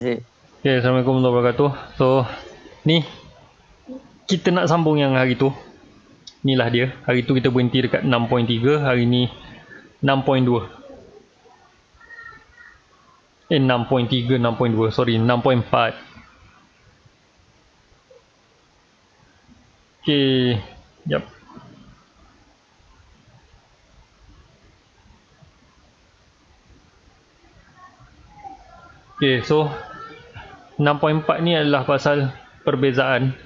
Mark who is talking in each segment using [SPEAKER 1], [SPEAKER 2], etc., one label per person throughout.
[SPEAKER 1] Okay, Assalamualaikum warahmatullahi wabarakatuh. So, ni kita nak sambung yang hari tu. Inilah dia. Hari tu kita berhenti dekat 6.3, hari ni 6.2. 6.3, 6.2. Sorry, 6.4. Okay, yep. Okay, so 6.4 ni adalah pasal perbezaan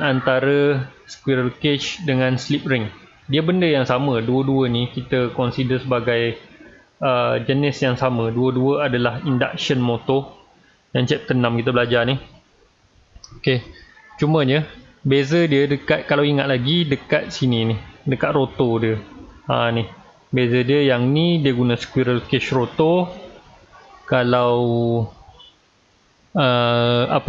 [SPEAKER 1] antara squirrel cage dengan slip ring. Dia benda yang sama, dua-dua ni kita consider sebagai jenis yang sama. Dua-dua adalah induction motor yang chapter 6 kita belajar ni. Okey, cumanya beza dia dekat, kalau ingat lagi, dekat sini ni, dekat rotor dia. Ni beza dia, yang ni dia guna squirrel cage rotor. Kalau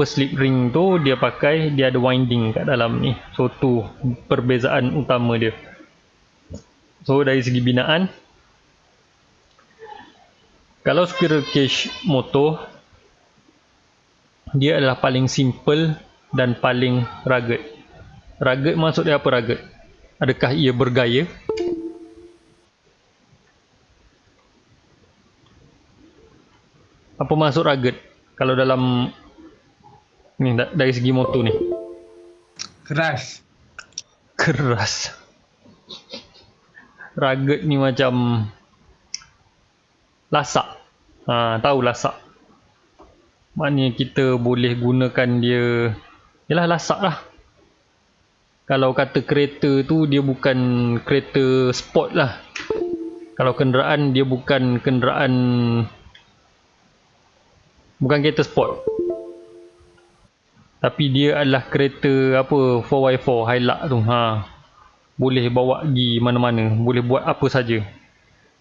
[SPEAKER 1] slip ring tu dia pakai, dia ada winding kat dalam ni. So tu perbezaan utama dia. So dari segi binaan, kalau squirrel cage motor, dia adalah paling simple dan paling rugged. Rugged maksud dia apa rugged? Adakah ia bergaya? Apa maksud rugged? Kalau dalam ni, dari segi motor ni.
[SPEAKER 2] Keras.
[SPEAKER 1] Rugged ni macam lasak. Tahu lasak? Maknanya kita boleh gunakan dia, yalah lasak lah. Kalau kata kereta tu, dia bukan kereta sport lah. Kalau kenderaan, dia bukan kenderaan, bukan kereta sport. Tapi dia adalah kereta apa, 4x4 Hilux tu. Boleh bawa pergi mana-mana, boleh buat apa saja.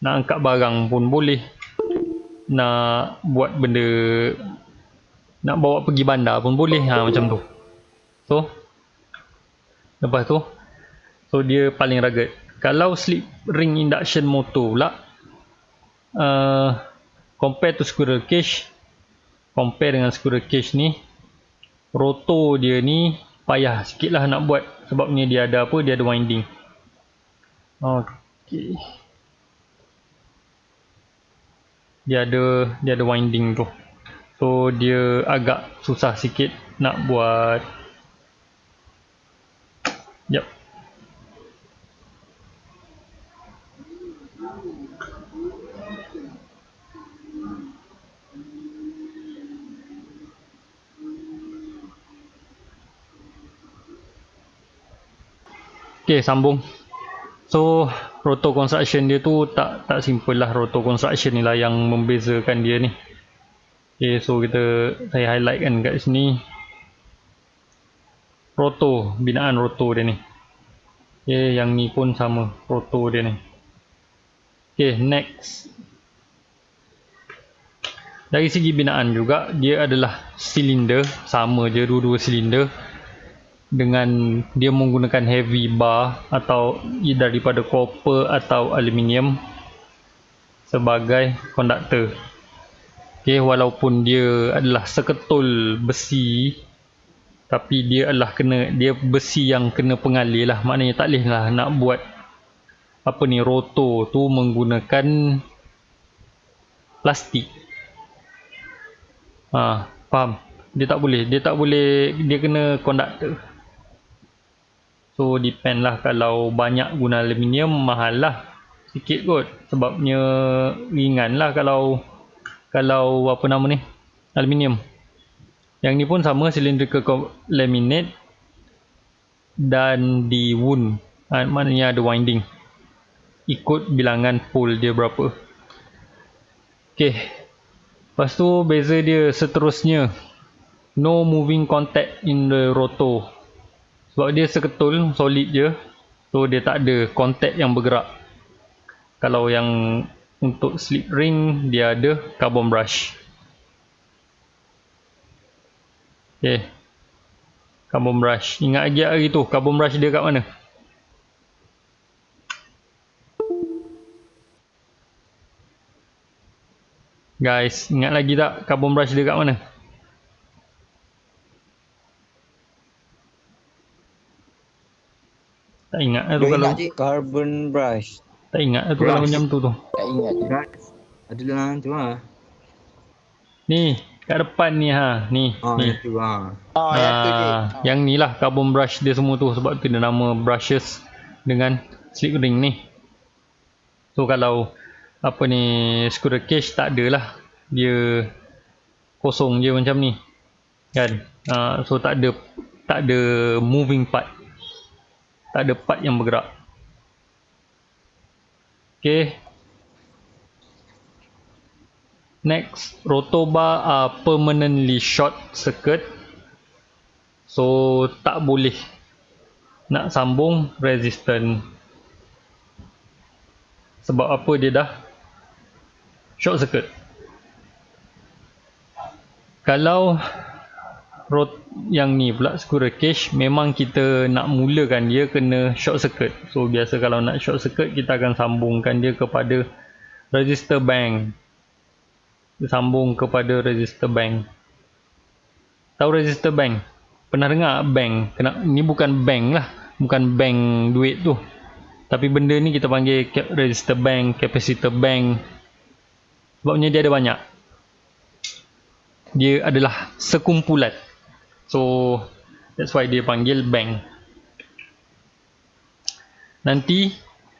[SPEAKER 1] Nak angkat barang pun boleh. Nak buat benda, nak bawa pergi bandar pun boleh. Macam tu. So, lepas tu, so dia paling rugged. Kalau slip ring induction motor pula, compare to squirrel cage, compare dengan squirrel cage ni, rotor dia ni payah sikit lah nak buat. Sebabnya dia ada apa? Dia ada winding. Okay. Dia ada winding tu. So dia agak susah sikit nak buat. Yep. Okay, sambung. So rotor construction dia tu tak simple lah. Rotor construction ni lah yang membezakan dia ni. Okay, so saya highlight kan kat sini rotor, binaan rotor dia ni. Okay, yang ni pun sama, rotor dia ni. Okay, next. Dari segi binaan juga, dia adalah silinder, sama je dua-dua silinder. Dengan dia menggunakan heavy bar atau daripada copper atau aluminium sebagai konduktor. Okay, walaupun dia adalah seketul besi, tapi dia adalah dia besi yang kena pengalih lah. Maknanya tak boleh lah nak buat apa ni, rotor tu menggunakan plastik. Faham? Dia tak boleh, dia kena konduktor. So depend lah, kalau banyak guna aluminium mahal lah sikit kot, sebabnya ringan lah kalau apa nama ni, aluminium. Yang ni pun sama, cylindrical laminate dan di wound, maknanya ada winding, ikut bilangan pole dia berapa. Okay, lepas tu beza dia seterusnya, no moving contact in the rotor. Sebab dia seketul, solid je, so dia tak ada contact yang bergerak. Kalau yang untuk slip ring, dia ada carbon brush. Okay, carbon brush. Ingat lagi hari tu, carbon brush dia kat mana? Guys, ingat lagi tak carbon brush dia kat mana? Tak ingat lah tu
[SPEAKER 3] Dia
[SPEAKER 1] kalau
[SPEAKER 3] ingat je carbon brush.
[SPEAKER 1] tak ingat lah tu kalau
[SPEAKER 2] Brush.
[SPEAKER 1] macam tu.
[SPEAKER 3] Tak ingat je. Ada dalam tu ha.
[SPEAKER 1] Ni, kat depan ni ha. Ni, ni.
[SPEAKER 3] Itu ha.
[SPEAKER 4] Oh, yang tu je.
[SPEAKER 1] Yang ni lah carbon brush dia semua tu, sebab tu dia nama brushes dengan slip ring ni. So kalau apa ni squirrel cage tak ada lah, dia kosong je macam ni kan. So tak ada moving part, tak ada part yang bergerak. Okay, next, rotobar are permanently short circuit. So tak boleh nak sambung resistant. Sebab apa? Dia dah short circuit. Kalau yang ni pula squirrel cage, memang kita nak mulakan dia kena short circuit. So biasa kalau nak short circuit, kita akan sambungkan dia kepada resistor bank. Sambung kepada resistor bank. Tahu resistor bank? Pernah dengar bank? Ni bukan bank lah, bukan bank duit tu, tapi benda ni kita panggil resistor bank, capacitor bank. Sebabnya dia ada banyak, dia adalah sekumpulan. So that's why dia panggil bank. Nanti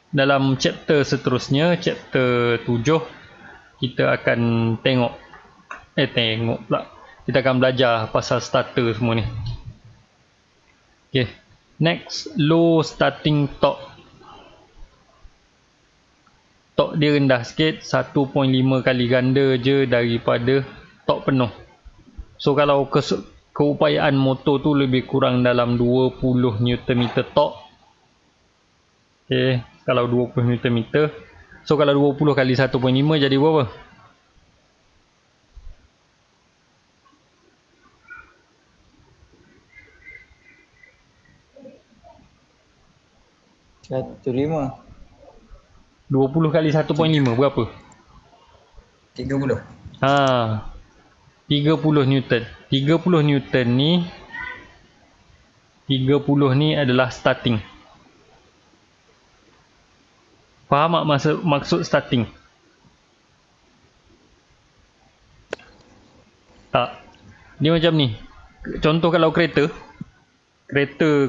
[SPEAKER 1] dalam chapter seterusnya, chapter 7, kita akan tengok pula, kita akan belajar pasal starter semua ni. Okay, next, low starting torque. Torque dia rendah sikit, 1.5 kali ganda je daripada torque penuh. So kalau keupayaan motor tu lebih kurang dalam 20 Nm torque. Okay, kalau 20 Nm, so kalau 20 kali 1.5 jadi berapa?
[SPEAKER 3] Satu 5.
[SPEAKER 1] 20 kali 1.5 berapa?
[SPEAKER 3] 30.
[SPEAKER 1] 30 Newton. 30 Newton ni, 30 ni adalah starting. Faham tak maksud starting? Tak. Dia macam ni. Contoh kalau kereta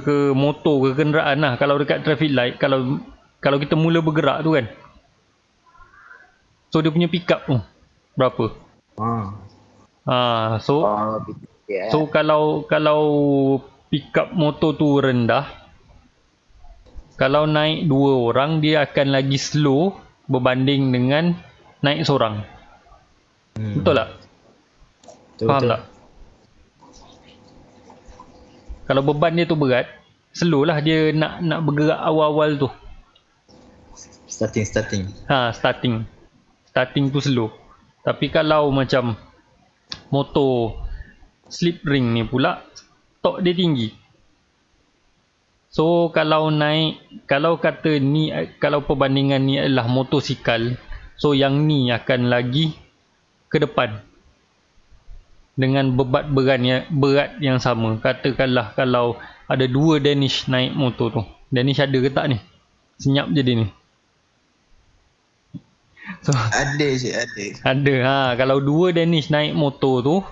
[SPEAKER 1] ke motor ke kenderaan lah, kalau dekat traffic light, kalau kita mula bergerak tu kan, so dia punya pick up tu berapa? So kalau pick up motor tu rendah, kalau naik 2 orang, dia akan lagi slow berbanding dengan naik seorang. Betul tak? Faham tak? Kalau beban dia tu berat, slow lah dia nak bergerak awal-awal tu.
[SPEAKER 3] Starting.
[SPEAKER 1] Starting tu slow. Tapi kalau macam motor slip ring ni pula, torque dia tinggi. So kalau kata ni, kalau perbandingan ni adalah motosikal, so yang ni akan lagi ke depan dengan berat yang sama. Katakanlah kalau ada 2 Danish naik motor tu. Danish ada ke tak ni? Senyap je dia ni. So, ada. Kalau 2 Danish naik motor tu,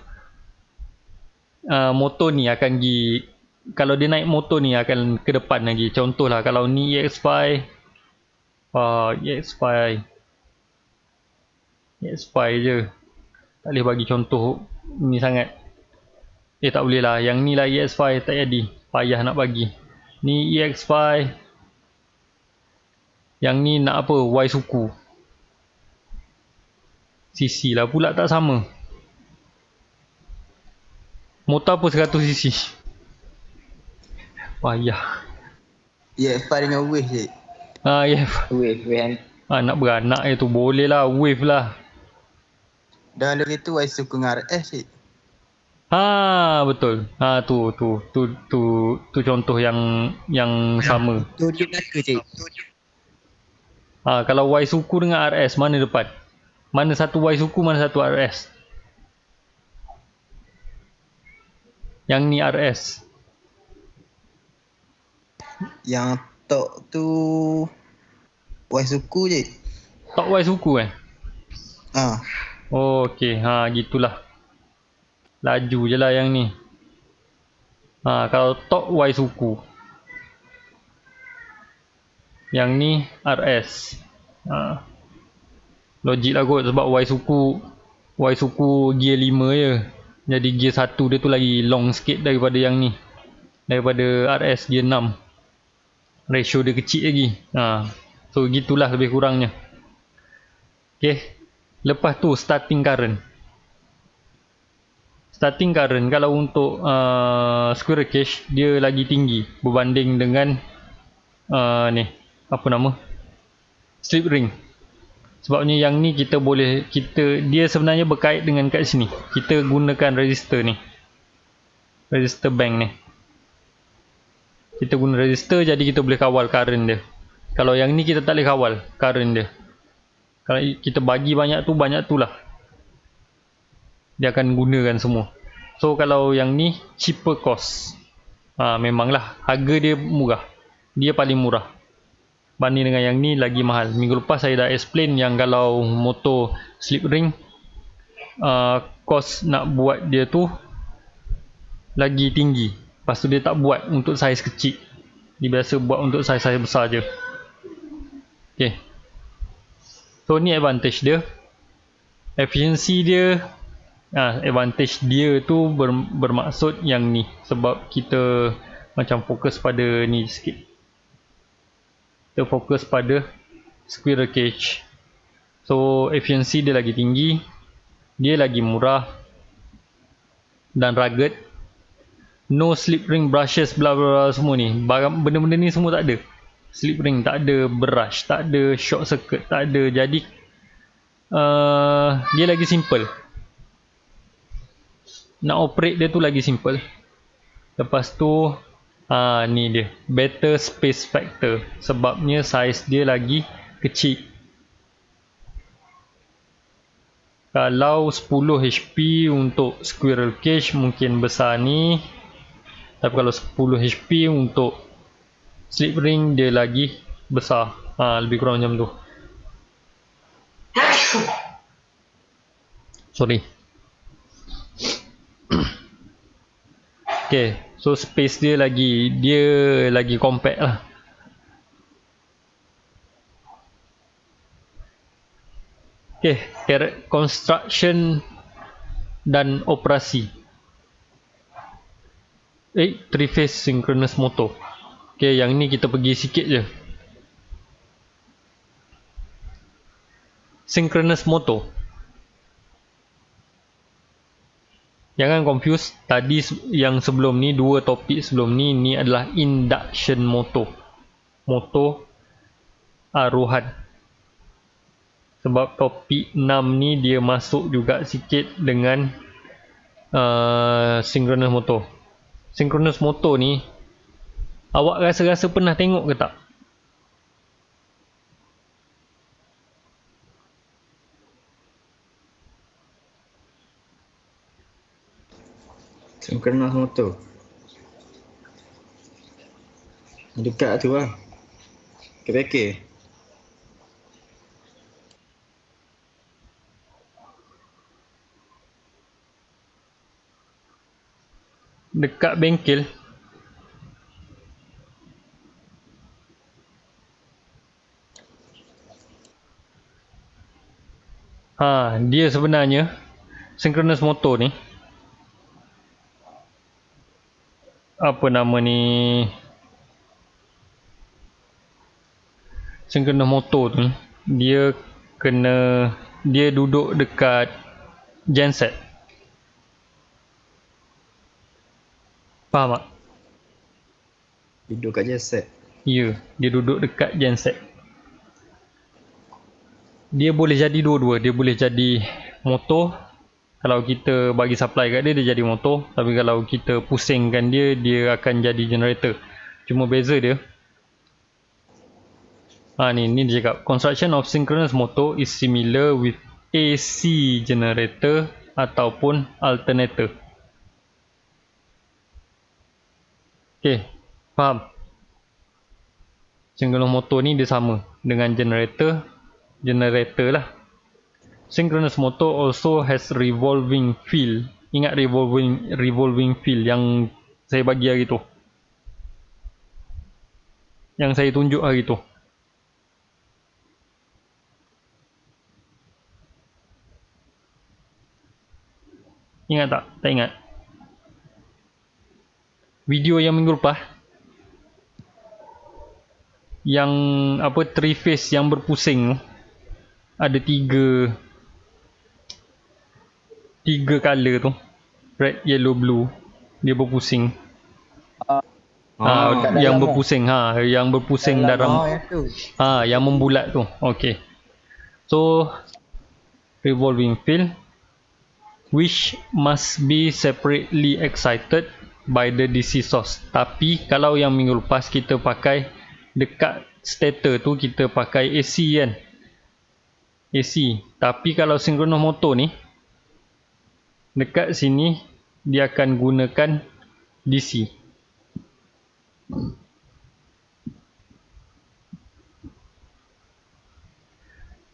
[SPEAKER 1] motor ni akan pergi, kalau dia naik motor ni akan ke depan lagi. Contohlah kalau ni EX5, EX5 je. Tak boleh bagi contoh ni sangat. Tak boleh lah. Yang ni lah EX5, tak jadi. Payah nak bagi. Ni EX5. Yang ni nak apa? Y suku. CC lah pula tak sama. Motor apa 100 cc? Payah.
[SPEAKER 3] EX5 dengan wave je.
[SPEAKER 4] Wave.
[SPEAKER 1] Nak beranak tu boleh lah. Wave lah.
[SPEAKER 3] Dan ada itu Y suku dengan RS je.
[SPEAKER 1] Betul. Tu contoh yang sama.
[SPEAKER 3] Tu dia belaka je.
[SPEAKER 1] Kalau Y suku dengan RS, mana depan? Mana satu Y suku, mana satu RS? Yang ni RS.
[SPEAKER 3] Yang tok tu Y suku je.
[SPEAKER 1] Tok Y suku
[SPEAKER 3] Ah,
[SPEAKER 1] Oh, okey. Gitulah. Laju je lah yang ni. Kalau tok Y suku. Yang ni RS. Logik lah kot sebab Y suku gear 5 je. Jadi gear 1 dia tu lagi long sikit daripada yang ni. Daripada RS gear 6. Ratio dia kecil lagi. So gitulah lebih kurangnya. Okay. Lepas tu starting current. Starting current kalau untuk squirrel cage dia lagi tinggi berbanding dengan ni apa nama? Slip ring. Sebabnya yang ni dia sebenarnya berkait dengan kat sini. Kita gunakan resistor ni. Resistor bank ni. Kita guna resistor jadi kita boleh kawal current dia. Kalau yang ni kita tak boleh kawal current dia. Kalau kita bagi banyak tu lah. Dia akan gunakan semua. So kalau yang ni cheaper cost. Memanglah harga dia murah. Dia paling murah. Banding dengan yang ni lagi mahal. Minggu lepas saya dah explain yang kalau motor slip ring cost nak buat dia tu lagi tinggi. Lepas tu dia tak buat untuk saiz kecil. Dia biasa buat untuk saiz-saiz besar je. Okay. So ni advantage dia. Efficiency dia advantage dia tu bermaksud yang ni. Sebab kita macam fokus pada ni sikit. Kita fokus pada squirrel cage. So efficiency dia lagi tinggi. Dia lagi murah. Dan rugged. No slip ring brushes bla bla semua ni. Benda-benda ni semua tak ada. Slip ring tak ada, brush tak ada, short circuit tak ada. Jadi dia lagi simple. Nak operate dia tu lagi simple. Lepas tu ni dia, better space factor. Sebabnya saiz dia lagi kecil. Kalau 10 HP untuk squirrel cage mungkin besar ni. Tapi kalau 10 HP untuk slip ring dia lagi besar. Lebih kurang macam tu. Sorry. Okay, so space dia lagi compact lah. Okay, construction dan operasi. 3-phase synchronous motor. Okay, yang ni kita pergi sikit je. Synchronous motor. Jangan confuse, tadi yang sebelum ni, dua topik sebelum ni, ni adalah induction motor. Motor aruhan. Sebab topik 6 ni dia masuk juga sikit dengan synchronous motor. Synchronous motor ni, awak rasa-rasa pernah tengok ke tak?
[SPEAKER 4] Synchronous motor. Dekat tu lah. KPK.
[SPEAKER 1] Dekat bengkel. Dia sebenarnya synchronous motor ni, apa nama ni, synchronous motor tu dia duduk dekat genset. Faham tak?
[SPEAKER 4] Duduk kat genset.
[SPEAKER 1] Ya, dia duduk dekat genset. Dia boleh jadi dua-dua. Dia boleh jadi motor. Kalau kita bagi supply kat dia, dia jadi motor. Tapi kalau kita pusingkan dia, dia akan jadi generator. Cuma beza dia, ni dia cakap, construction of synchronous motor is similar with AC generator ataupun alternator. Okey, faham? Synchronous motor ni dia sama dengan generator lah. Synchronous motor also has revolving field. Ingat revolving field yang saya bagi hari tu, yang saya tunjuk hari tu. Ingat tak? Tak ingat? Video yang minggu lepas, yang apa, three phase yang berpusing tu, ada tiga color tu, red, yellow, blue, dia berpusing. Yang berpusing, yang berpusing dalam yang membulat tu. Okey. So revolving field which must be separately excited by the DC source. Tapi kalau yang minggu lepas kita pakai dekat stator tu, kita pakai AC kan, AC. Tapi kalau synchronous motor ni, dekat sini dia akan gunakan DC.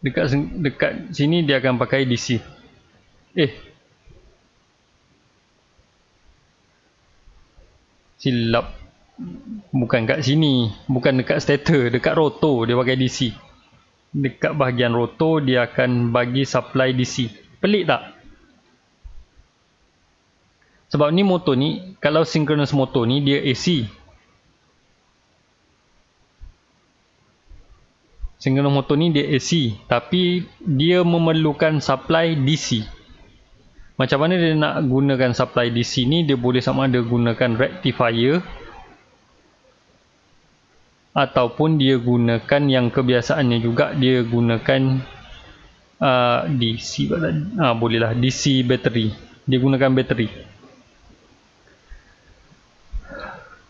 [SPEAKER 1] Dekat sini dia akan pakai DC. Silap. Bukan kat sini, bukan dekat stator, dekat rotor dia pakai DC. Dekat bahagian rotor dia akan bagi supply DC. Pelik tak? Sebab ni motor ni, kalau synchronous motor ni dia AC. Synchronous motor ni dia AC, tapi dia memerlukan supply DC. Macam mana dia nak gunakan supply DC ni? Dia boleh sama ada gunakan rectifier ataupun dia gunakan yang kebiasaannya juga, dia gunakan DC, bolehlah DC battery. Dia gunakan bateri.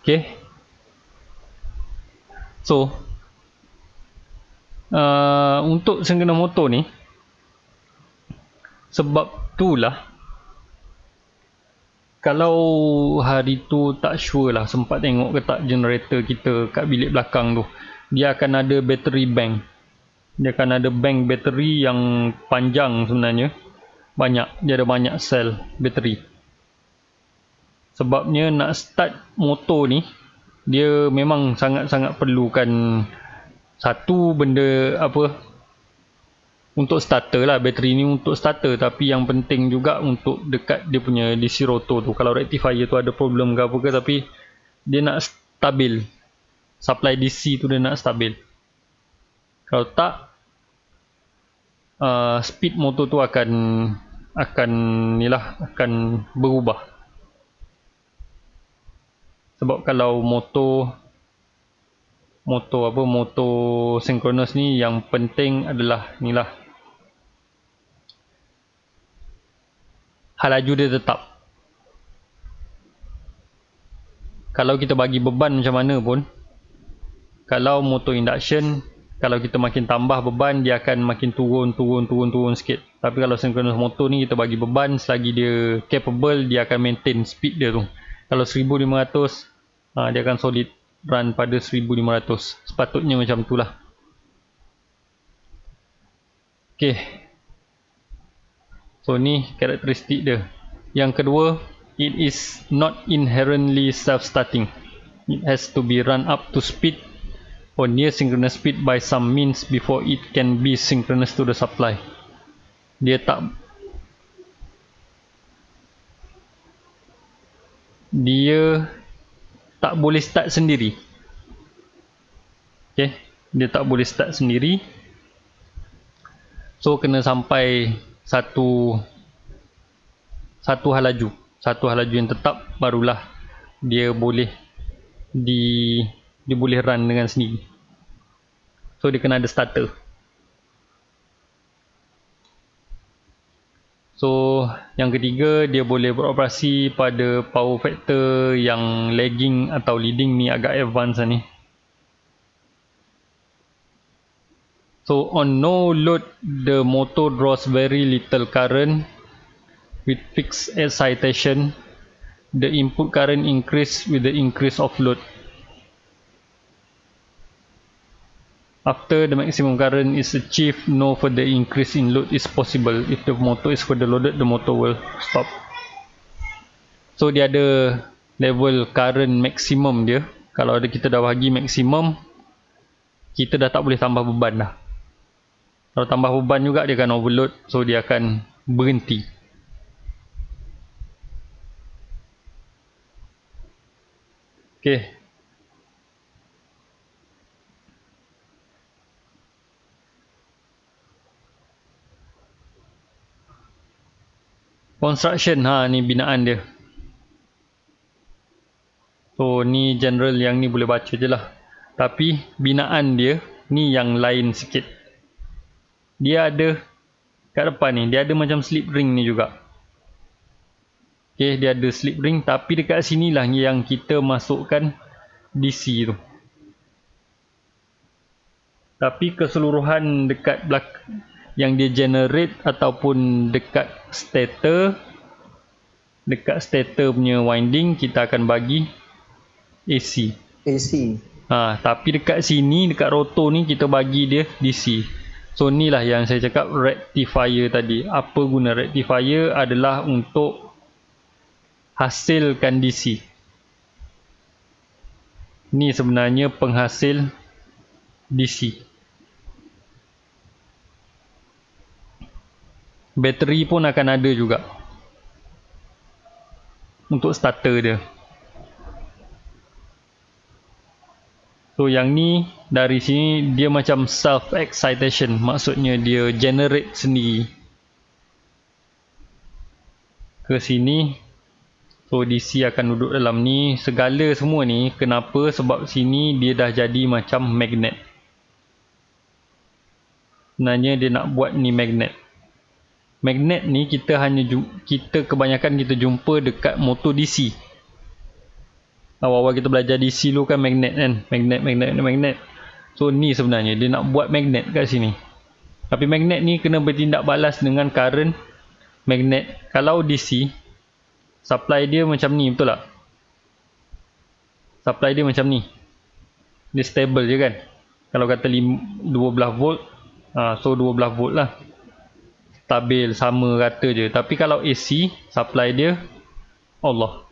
[SPEAKER 1] Okay. So untuk synchronous motor ni, sebab itulah kalau hari tu tak sure lah, sempat tengok ke tak generator kita kat bilik belakang tu, dia akan ada battery bank. Dia akan ada bank bateri yang panjang sebenarnya. Banyak, dia ada banyak sel bateri. Sebabnya nak start motor ni, dia memang sangat-sangat perlukan satu benda apa, untuk starter lah, bateri ni untuk starter. Tapi yang penting juga untuk dekat dia punya DC rotor tu. Kalau rectifier tu ada problem ke apa ke, tapi dia nak stabil, supply DC tu dia nak stabil. Kalau tak, speed motor tu akan berubah. Sebab kalau motor synchronous ni, yang penting adalah inilah, hal laju dia tetap. Kalau kita bagi beban macam mana pun, kalau motor induction, kalau kita makin tambah beban, dia akan makin turun sikit. Tapi kalau synchronous motor ni, kita bagi beban, selagi dia capable, dia akan maintain speed dia tu. Kalau 1500, dia akan solid run pada 1500. Sepatutnya macam tu lah. Okay. So ni karakteristik dia. Yang kedua, it is not inherently self-starting. It has to be run up to speed or near synchronous speed by some means before it can be synchronous to the supply. Dia tak boleh start sendiri. Okay, dia tak boleh start sendiri. So kena sampai satu hal laju yang tetap, barulah dia boleh dia boleh run dengan sendiri. So dia kena ada starter. So yang ketiga, dia boleh beroperasi pada power factor yang lagging atau leading. Ni agak advance lah ni. So on no load, the motor draws very little current with fixed excitation. The input current increase with the increase of load. After the maximum current is achieved, no further increase in load is possible. If the motor is further loaded, the motor will stop. So dia ada level current maksimum dia. Kalau kita dah bagi maksimum, kita dah tak boleh tambah beban dah. Kalau tambah beban juga dia akan overload, so dia akan berhenti. Okay. Construction, ni binaan dia. So ni general, yang ni boleh baca je lah. Tapi binaan dia ni yang lain sikit. Dia ada kat depan ni, dia ada macam slip ring ni juga. Okay, dia ada slip ring, tapi dekat sini lah yang kita masukkan DC tu. Tapi keseluruhan dekat belakang yang dia generate ataupun dekat stator punya winding, kita akan bagi AC. Tapi dekat sini, dekat rotor ni kita bagi dia DC. So ni lah yang saya cakap rectifier tadi. Apa guna rectifier? Adalah untuk hasilkan DC. Ni sebenarnya penghasil DC. Bateri pun akan ada juga untuk starter dia. So yang ni dari sini dia macam self excitation, maksudnya dia generate sendiri ke sini. So DC akan duduk dalam ni. Segala semua ni kenapa? Sebab sini dia dah jadi macam magnet. Sebenarnya dia nak buat ni magnet. Magnet ni kita kebanyakan kita jumpa dekat motor DC. Awal-awal kita belajar DC dulu kan magnet kan. Magnet. So ni sebenarnya dia nak buat magnet kat sini. Tapi magnet ni kena bertindak balas dengan current magnet. Kalau DC, supply dia macam ni, betul tak? Supply dia macam ni. Dia stable je kan. Kalau kata 12 volt, so 12 volt lah. Stabil, sama rata je. Tapi kalau AC, supply dia Allah.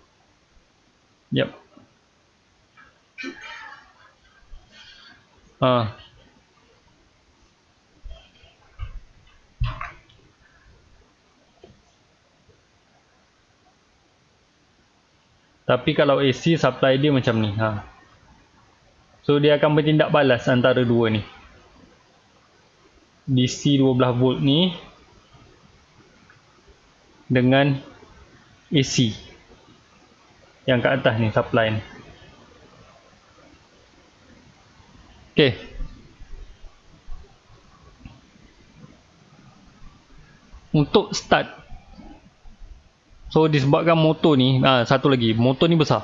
[SPEAKER 1] Yep. Tapi kalau AC, supply dia macam ni. So dia akan bertindak balas antara dua ni. DC 12 volt ni dengan AC yang kat atas ni, supply ni. Okay. Untuk start, so disebabkan motor ni, satu lagi, motor ni besar.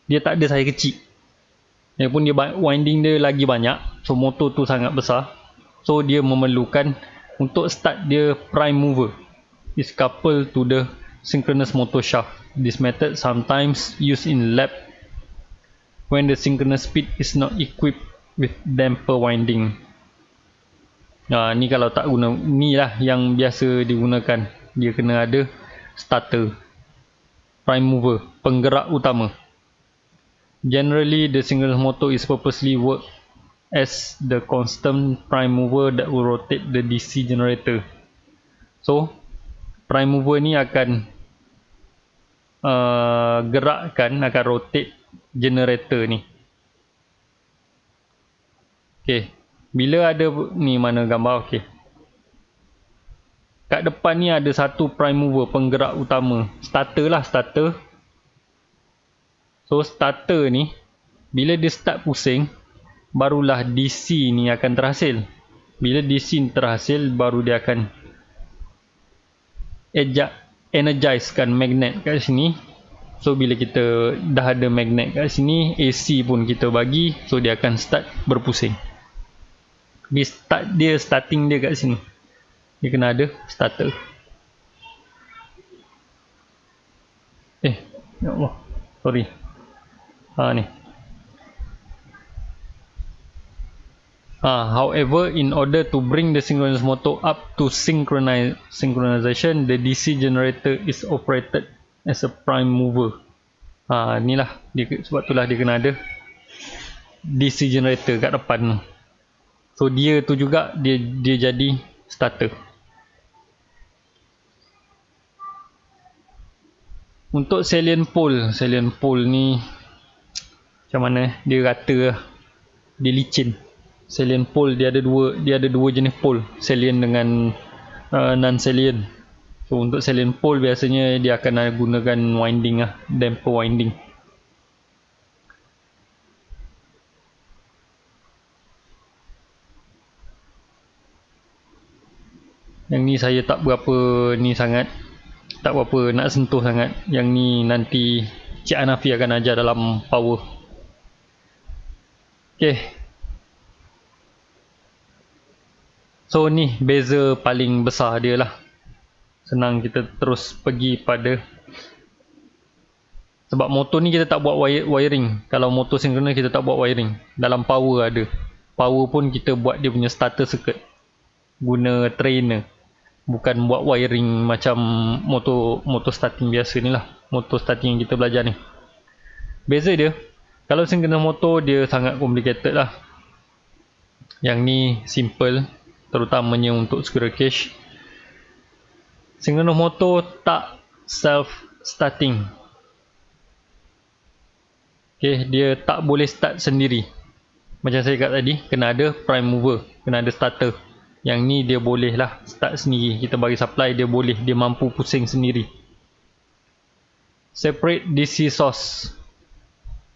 [SPEAKER 1] Dia tak ada saya kecil. Walaupun dia winding dia lagi banyak, so motor tu sangat besar. So dia memerlukan, untuk start dia prime mover is coupled to the synchronous motor shaft. This method sometimes used in lab when the synchronous speed is not equipped with damper winding. Ni kalau tak guna, ni lah yang biasa digunakan. Dia kena ada starter, prime mover, penggerak utama. Generally, the synchronous motor is purposely work as the constant prime mover that will rotate the DC generator. So, prime mover ni akan akan rotate generator ni. Okay, bila ada ni, mana gambar? Okay, kat depan ni ada satu prime mover, penggerak utama, starter lah, starter. So starter ni bila dia start pusing, barulah DC ni akan terhasil. Bila DC ni terhasil, baru dia akan energizekan magnet kat sini. So bila kita dah ada magnet kat sini, AC pun kita bagi, so dia akan start berpusing. dia starting dia kat sini. Dia kena ada starter. Ya Allah, sorry. Ni. However, in order to bring the synchronous motor up to synchronization, the DC generator is operated as a prime mover. Inilah dia, sebab itulah dia kena ada DC generator kat depan. So dia tu juga dia jadi starter. Untuk salient pole ni macam mana? Dia rata lah. Dia licin. Salient pole dia ada dua jenis pole, salient dengan non salient. So untuk salient pole biasanya dia akan gunakan winding lah, damper winding. Yang ni saya tak berapa nak sentuh sangat. Yang ni nanti Cik Hanafi akan ajar dalam power. Okay. So ni beza paling besar dia lah. Senang kita terus pergi pada, sebab motor ni kita tak buat wiring. Kalau motor synchronous kita tak buat wiring. Dalam power ada. Power pun kita buat dia punya starter circuit, guna trainer. Bukan buat wiring macam motor starting biasa ni lah. Motor starting yang kita belajar ni. Beza dia, kalau synchronous motor dia sangat complicated lah. Yang ni simple, terutamanya untuk squirrel cage. Synchronous motor tak self starting. Okay, dia tak boleh start sendiri. Macam saya kata tadi, kena ada prime mover, kena ada starter. Yang ni dia boleh lah start sendiri. Kita bagi supply, dia mampu pusing sendiri. Separate DC source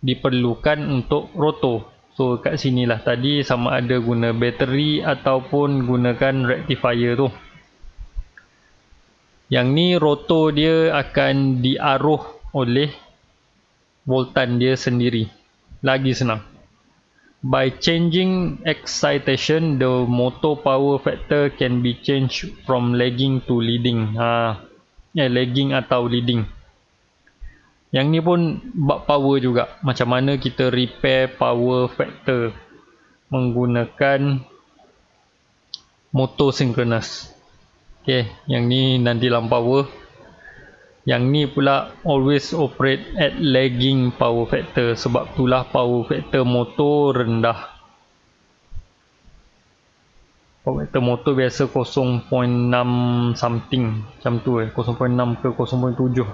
[SPEAKER 1] diperlukan untuk rotor. So kat sini lah tadi, sama ada guna bateri ataupun gunakan rectifier tu. Yang ni rotor dia akan diaruh oleh voltan dia sendiri. Lagi senang. By changing excitation, the motor power factor can be changed from lagging to leading. Lagging atau leading. Yang ni pun bab power juga. Macam mana kita repair power factor menggunakan motor synchronous. Okay, yang ni nanti dalam power. Yang ni pula always operate at lagging power factor. Sebab itulah power factor motor rendah. Power factor motor biasa 0.6 something. Macam tu 0.6 ke 0.7.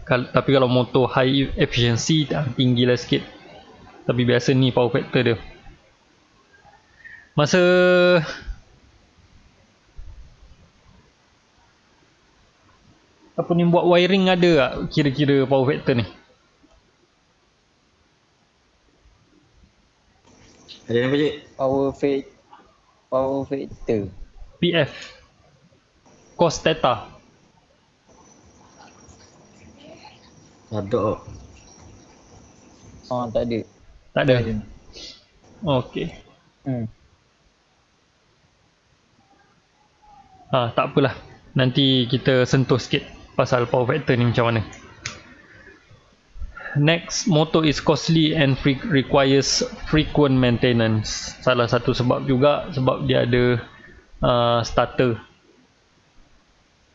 [SPEAKER 1] Tapi kalau motor high efficiency tinggi lah sikit. Tapi biasa ni power factor dia. Masa apa ni buat wiring ada tak kira-kira power factor ni?
[SPEAKER 4] Ada apa cik?
[SPEAKER 5] Power factor.
[SPEAKER 1] PF. Cos theta.
[SPEAKER 4] Ada.
[SPEAKER 5] Tak ada.
[SPEAKER 1] Tak ada. Okey. Tak apalah. Nanti kita sentuh sikit pasal power factor ni macam mana. Next, motor is costly and requires frequent maintenance. Salah satu sebab juga sebab dia ada starter.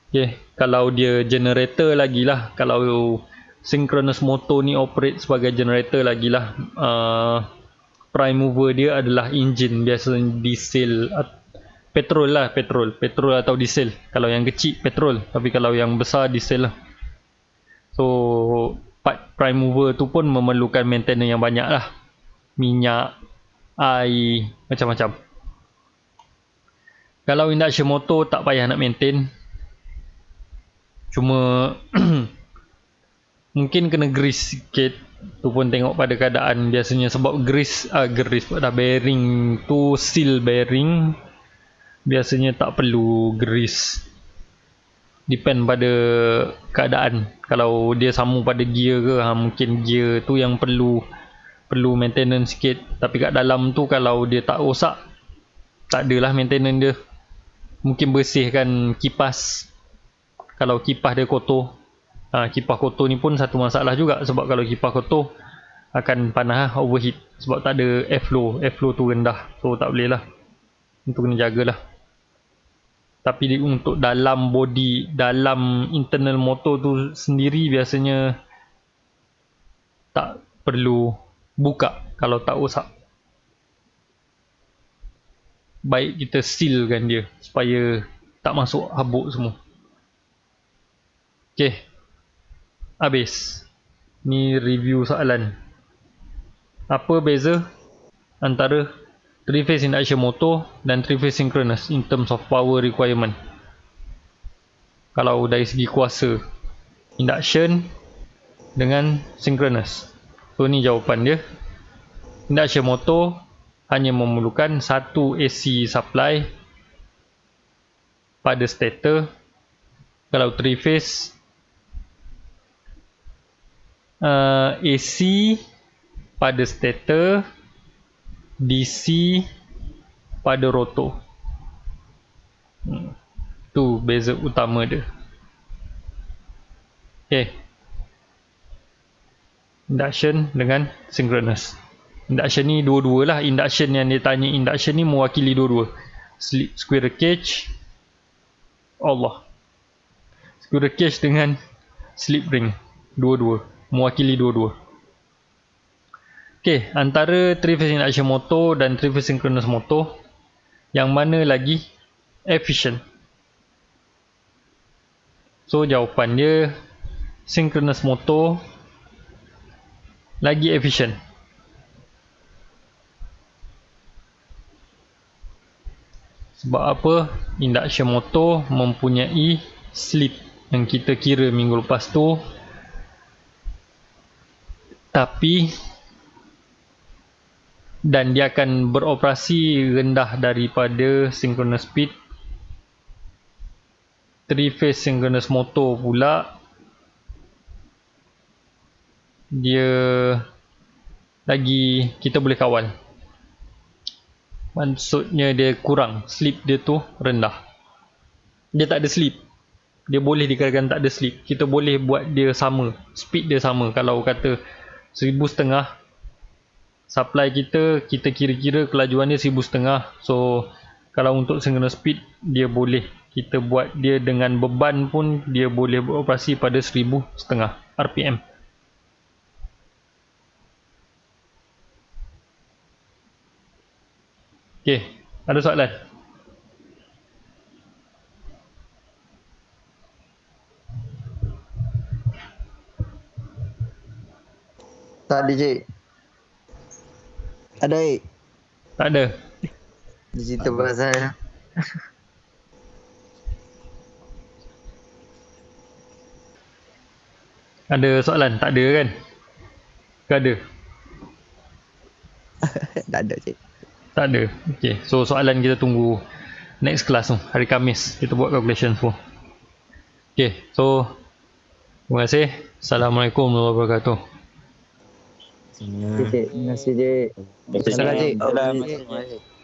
[SPEAKER 1] Okay, kalau dia generator lagi lah. Kalau synchronous motor ni operate sebagai generator lagi lah. Prime mover dia adalah engine, biasa diesel, petrol lah, petrol atau diesel. Kalau yang kecil petrol, tapi kalau yang besar diesel lah. So part prime mover tu pun memerlukan maintenance yang banyak lah. Minyak, air, macam-macam. Kalau induction motor tak payah nak maintain. Cuma mungkin kena grease sikit. Tu pun tengok pada keadaan. Biasanya sebab grease pada bearing tu, seal bearing, biasanya tak perlu grease. Depend pada keadaan. Kalau dia sambung pada gear ke, mungkin gear tu yang perlu perlu maintenance sikit. Tapi kat dalam tu kalau dia tak rosak, tak adalah maintenance dia. Mungkin bersihkan kipas, kalau kipas dia kotor. Kipas kotor ni pun satu masalah juga, sebab kalau kipas kotor akan panas, overheat, sebab tak ada airflow tu rendah, so tak boleh lah, itu kena jagalah. Tapi untuk dalam body, dalam internal motor tu sendiri biasanya tak perlu buka kalau tak rosak. Baik kita sealkan dia supaya tak masuk habuk semua. Okay, habis. Ni review soalan. Apa beza antara 3-phase induction motor dan 3-phase synchronous in terms of power requirement? Kalau dari segi kuasa, induction dengan synchronous. So ni jawapan dia. Induction motor hanya memerlukan satu AC supply pada stator. Kalau 3-phase AC pada stator, DC pada rotor. Tu beza utama dia. Okay, induction dengan synchronous. Induction ni dua-dua lah. Induction yang dia tanya, induction ni mewakili dua-dua. Squirrel cage, squirrel cage dengan slip ring, dua-dua mewakili dua-dua. Okay, antara 3-phase induction motor dan 3-phase synchronous motor, yang mana lagi efficient? So jawapan dia, synchronous motor lagi efficient. Sebab apa? Induction motor mempunyai slip yang kita kira minggu lepas tu, tapi dan dia akan beroperasi rendah daripada synchronous speed. 3-phase synchronous motor pula, dia lagi kita boleh kawal. Maksudnya dia kurang, slip dia tu rendah. Dia tak ada slip, dia boleh dikatakan tak ada slip. Kita boleh buat dia sama, speed dia sama. Kalau kata 1,500 supply kita kira-kira kelajuan dia 1,500. So kalau untuk synchronous speed, dia boleh kita buat dia dengan beban pun dia boleh beroperasi pada 1,500 RPM. Okay, ada soalan?
[SPEAKER 5] Tak ada, Cik. Ada, Cik.
[SPEAKER 1] Tak ada.
[SPEAKER 5] Dia cerita pasal
[SPEAKER 1] Ada soalan? Tak ada kan? Ke ada?
[SPEAKER 5] tak ada, Cik.
[SPEAKER 1] Tak ada. Okay, so soalan kita tunggu next class tu, hari Khamis. Kita buat calculation semua. Okay, so terima kasih. Assalamualaikum warahmatullahi wabarakatuh.
[SPEAKER 5] Cik, terima kasih, Cik.
[SPEAKER 4] Terima kasih.
[SPEAKER 5] Terima kasih, Cik.